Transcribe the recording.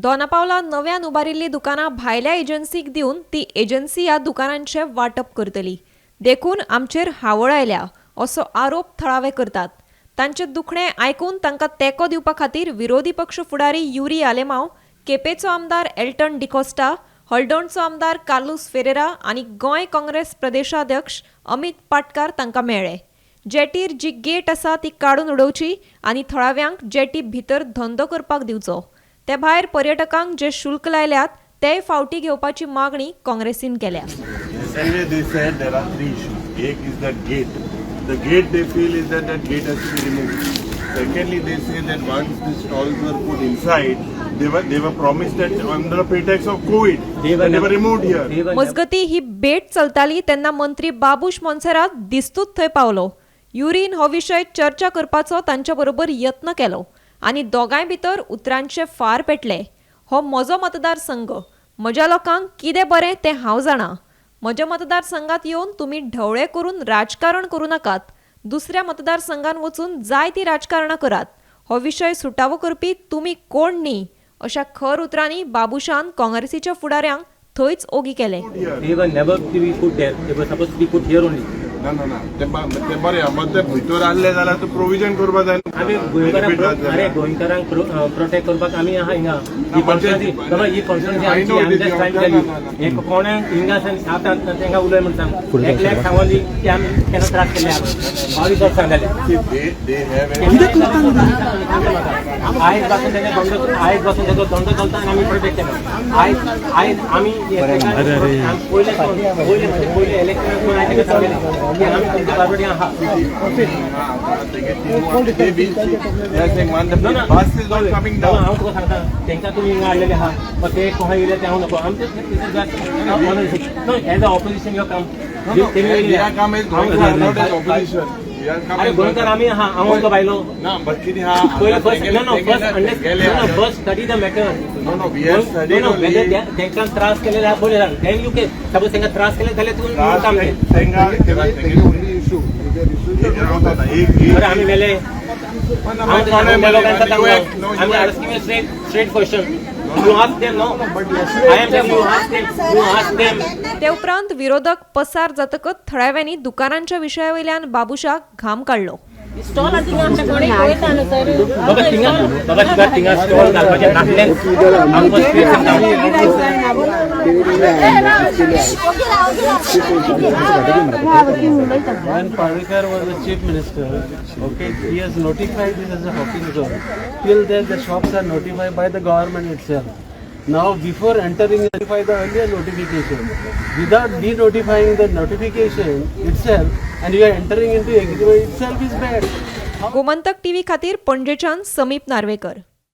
दोनापावला नव्यान उबारिल्ली दुकानां भायल्या एजन्सीक दिवन ती एजन्सी ह्या दुकानांचे वाटप करतली. देखून आमचेर हावळ आयल्या असो आरोप थळावे करतात. तांचे दुखणे आयकून तांकां तेंको दिवपा खातीर विरोधी पक्ष फुडारी युरी आलेमांव, केपेचो आमदार एल्टन डिकोस्टा, हळदोणचो आमदार कार्लोस फेरेरा आनी गोंय काँग्रेस प्रदेशाध्यक्ष अमित पाटकार तांकां मेळ्ळे. जेटीर जी गेट आसा ती काडून उडोवची आनी थळाव्यांक जेटी भितर धंदो करपाक दिवचो. ते भायर पर्यटकांक जे शुल्क लायल्यात तेय फावटी घेवपाची मागणी काँग्रेसीन केल्या. They said there are three issues. One is the gate. The gate they feel is that gate has to be removed. Secondly, they say that once the stalls were put inside, they were promised that under a pretext of COVID, they were removed here. मजगती ही भेट चलताली तेन्ना मंत्री बाबूश मोन्सेरात दिसतूच थंय पावलो. Urine हो विशय चर्चा करपाचो तांच्या बरोबर यत्न केलो आनी दोगांय भितर उतरांचे फार पेटले. हो म्हजो मतदारसंघ, म्हज्या लोकांक कितें बरें तें हांव जाणां. म्हज्या मतदारसंघात येवन तुमी ढवळे करून राजकारण करूं नाकात. दुसऱ्या मतदारसंघान वचून जाय ती राजकारणां करात. हो विशय सुटावो करपी तुमी कोण न्ही अशा खर उतरांनी बाबूशान काँग्रेसीच्या फुडाऱ्यांक थंयच ओगी केले. ना ते बरें मग ते भितर आसले जाल्यार तूं प्रोविजन करपा जाय. आमी गोंयकारांक प्रोटेक्ट करपाक आमी आहा हिंगा ही कॉन्स्टिट्युएन्सी बाबा ही कॉन्स्टिट्युएन्सी आमची आमी जस्ट ट्राय केली. हे कोणाक हिंगा सांगतात तांकां उलय म्हणटा एकल्याक सांगली की आमी केन्ना त्रास केले हांव जर सांगले आयज पासून तेणे दंड आयज पासून तेजो दंड चलता आनी आमी प्रोटेक्ट केला. आयज आमी पयले इलेक्शनाक कोण आयज तेका सांगलें की आमी तुमच्या बारबडी आहा. हांव तुका सांगता तांकां तुमी हिंगा हाडलेले आहा ते कोणा येयले ते हांव नको आमचे एज अ ऑपोजिशन युअर काम अरे गोंयकार आमी आहा हांव तुका बायलो पयले फर्स्ट स्टडी द मॅटर. तांकां त्रास केले जाल्यार पयले जाण देन यू केस सपोज तांकां त्रास केले जाल्यार तूं काम आमी मेले आमी asking a straight question. You ask them, no? I am telling you, ask them. ते उपरांत विरोधक पसार जातकच थळाव्यांनी दुकानांच्या विशयावयल्यान बाबूशाक घाम काडलो. स्टॉल थिंगा आमच्या कडेन पळयता न्हू सर. बाबा थिंगा स्टॉल घालपाचें नासलें आमकां स्ट्रेट सांगता. When Parikar was the chief minister, okay, he has notified this as a hopping zone. Till then, the shops are notified by the government itself. Now, before entering, notify the earlier notification. Without de-notifying the notification itself, and you are entering into agreement itself is bad. Gomantak TV खातीर पणजेच्यान समीप नार्वेकर.